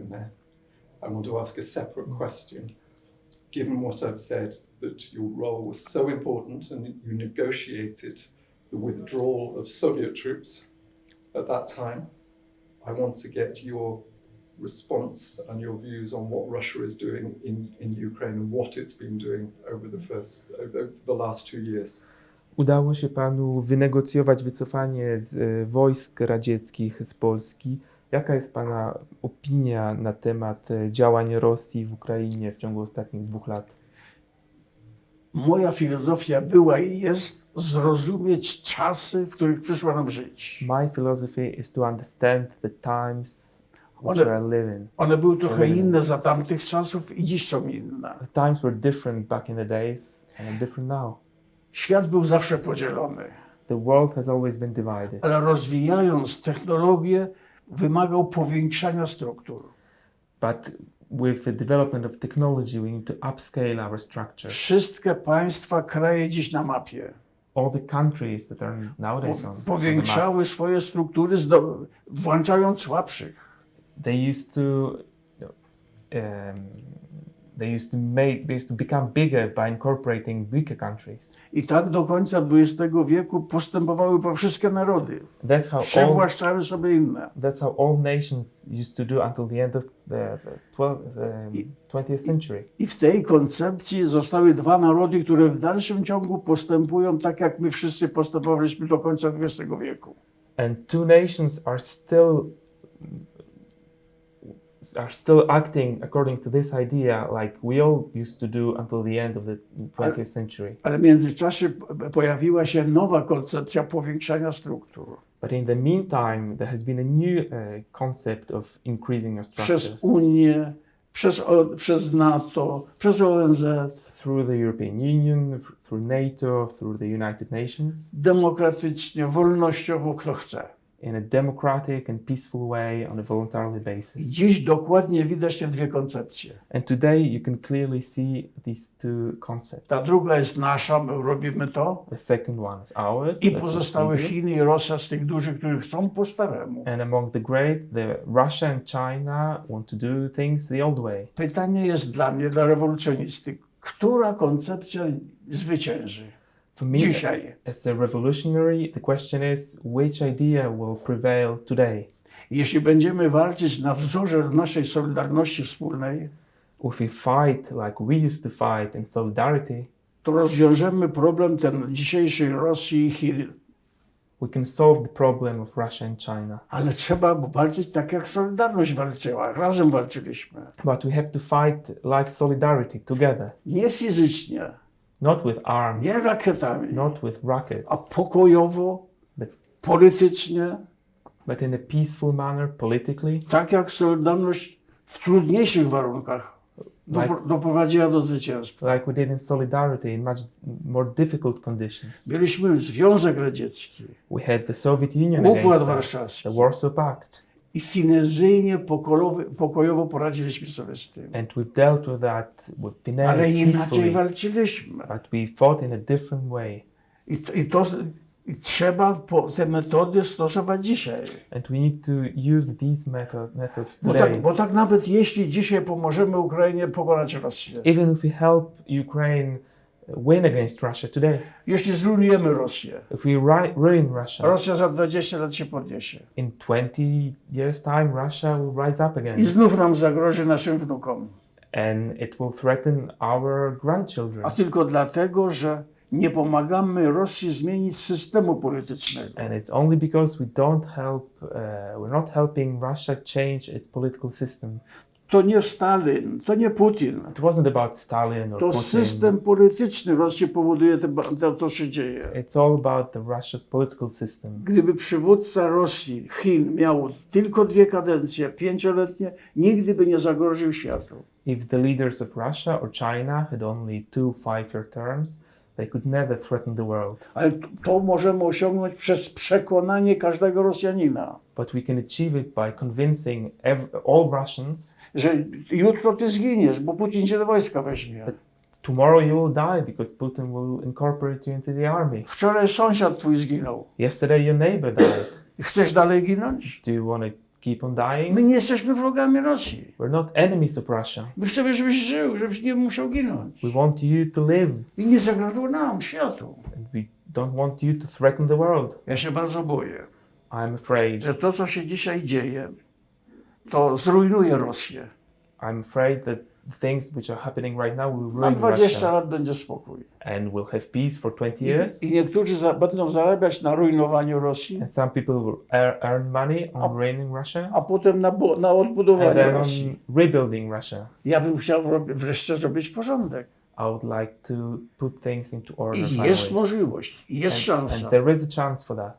there. I want to ask a separate question. Given what I've said, that your role was so important and you negotiated the withdrawal of Soviet troops at that time, I want to get your response and your views on what Russia is doing in Ukraine and what it's been doing over the last 2 years. Udało się panu wynegocjować wycofanie z wojsk radzieckich z Polski. Jaka jest pana opinia na temat działań Rosji w Ukrainie w ciągu ostatnich 2 lat? Moja filozofia była i jest zrozumieć czasy, w których przyszło nam żyć. My philosophy is to understand the times which we are living. One były trochę inne za tamtych czasów i dziś są inne. The times were different back in the days and are different now. Świat był zawsze podzielony. The world has always been divided. Ale rozwijając technologię, wymagał powiększania struktur. But with the development of technology, we need to upscale our structure. Wszystkie państwa, kraje dziś na mapie All the countries that are nowadays on the map, powiększały swoje struktury, włączając słabszych. they used to become bigger by incorporating weaker countries. I tak do końca XX wieku postępowały po wszystkie narody. Przywłaszczały sobie inne. That's how all nations used to do until the end of the 20th century. I w tej koncepcji zostały 2 narody, które w dalszym ciągu postępują tak, jak my wszyscy postępowaliśmy do końca XX wieku. And 2 nations are still acting according to this idea like we all used to do until the end of the 20th century. Ale w międzyczasie pojawiła się nowa koncepcja powiększania struktur. But in the meantime, there has been a new concept of increasing your structures. Przez Unię, przez NATO, przez ONZ. Through the European Union, through NATO, through the United Nations. Demokratycznie, wolnościowo, kto chce. In a democratic and peaceful way on a voluntary basis. Dziś dokładnie widać te 2 koncepcje. And today you can clearly see these 2 concepts. Ta druga jest nasza, my robimy to. The second one is ours. I pozostałe Chiny i Rosja z tych dużych, których chcą po staremu. And among the great, the Russia and China want to do things the old way. Pytanie jest dla mnie, dla rewolucjonisty, która koncepcja zwycięży? For me, dzisiaj. as a revolutionary, the question is, which idea will prevail today? Jeśli będziemy walczyć na wzorze naszej solidarności wspólnej, If we fight like we used to fight in solidarity, to rozwiążemy problem ten dzisiejszej Rosji i Chin. we can solve the problem of Russia and China. Ale trzeba walczyć tak, jak Solidarność walczyła. Razem walczyliśmy. But we have to fight like solidarity together. Nie fizycznie, Not with arms, nie rakietami, not with rockets, a pokojowo, but politycznie, in a peaceful manner, politically, tak jak Solidarność w trudniejszych warunkach doprowadziła do zwycięstwa. like we did in solidarity in much more difficult conditions. Mieliśmy Związek Radziecki We had the Soviet Union Układ against us, Warszawski. the Warsaw Pact, i finezyjnie, pokojowo poradziliśmy sobie z tym. and we've dealt with that with finesse, Ale inaczej peacefully, walczyliśmy. but we fought in a different way. I trzeba te metody stosować dzisiaj. And we need to use these methods today. Bo tak nawet jeśli dzisiaj pomożemy Ukrainie pokonać Rosję, Even if we help Ukraine win against Russia today, jeśli zrujnujemy Rosję, if we ruin Russia, Rosja za 20 lat się podniesie. in 20 years' time, Russia will rise up again. I znów nam zagrozi naszym wnukom. And it will threaten our grandchildren. A tylko dlatego, że nie pomagamy Rosji zmienić systemu politycznego. And it's only because we're not helping Russia change its political system. To nie Stalin, to nie Putin. It wasn't about Stalin or To Putin. system polityczny Rosji powoduje to, co się dzieje. It's all about the Russia's political system. Gdyby przywódca Rosji, Chin miał tylko 2 kadencje, 5-letnie, nigdy by nie zagroził światu. If the leaders of Russia or China had only 2 5-year terms, they could never threaten the world. Ale to możemy osiągnąć przez przekonanie każdego Rosjanina, But we can achieve it by convincing all Russians że jutro ty zginiesz, bo Putin cię do wojska weźmie. tomorrow you will die because Putin will incorporate you into the army. Wczoraj sąsiad twój zginął. Yesterday your neighbor died. Chcesz dalej ginąć? Do you want to keep on dying. My nie jesteśmy wrogami Rosji. We're not enemies of Russia. My chcemy, żebyś żył, żebyś nie musiał ginąć. We want you to live, I nie zagroził nam, światu. and we don't want you to threaten the world. Ja się bardzo boję, I'm afraid. że to, co się dzisiaj dzieje, to zrujnuje Rosję. I'm afraid that things which are happening right now will Na ruin 20 Russia, lat będzie spokój. and we'll have peace for 20 years. I niektórzy będą zarabiać na rujnowaniu Rosji, And some people will earn money on ruining Russia, a potem na and odbudowaniu then Rosji. on rebuilding Russia. Ja bym chciał wreszcie zrobić porządek. I would like to put things into order I finally. jest możliwość, i jest szansa. And there is a chance for that.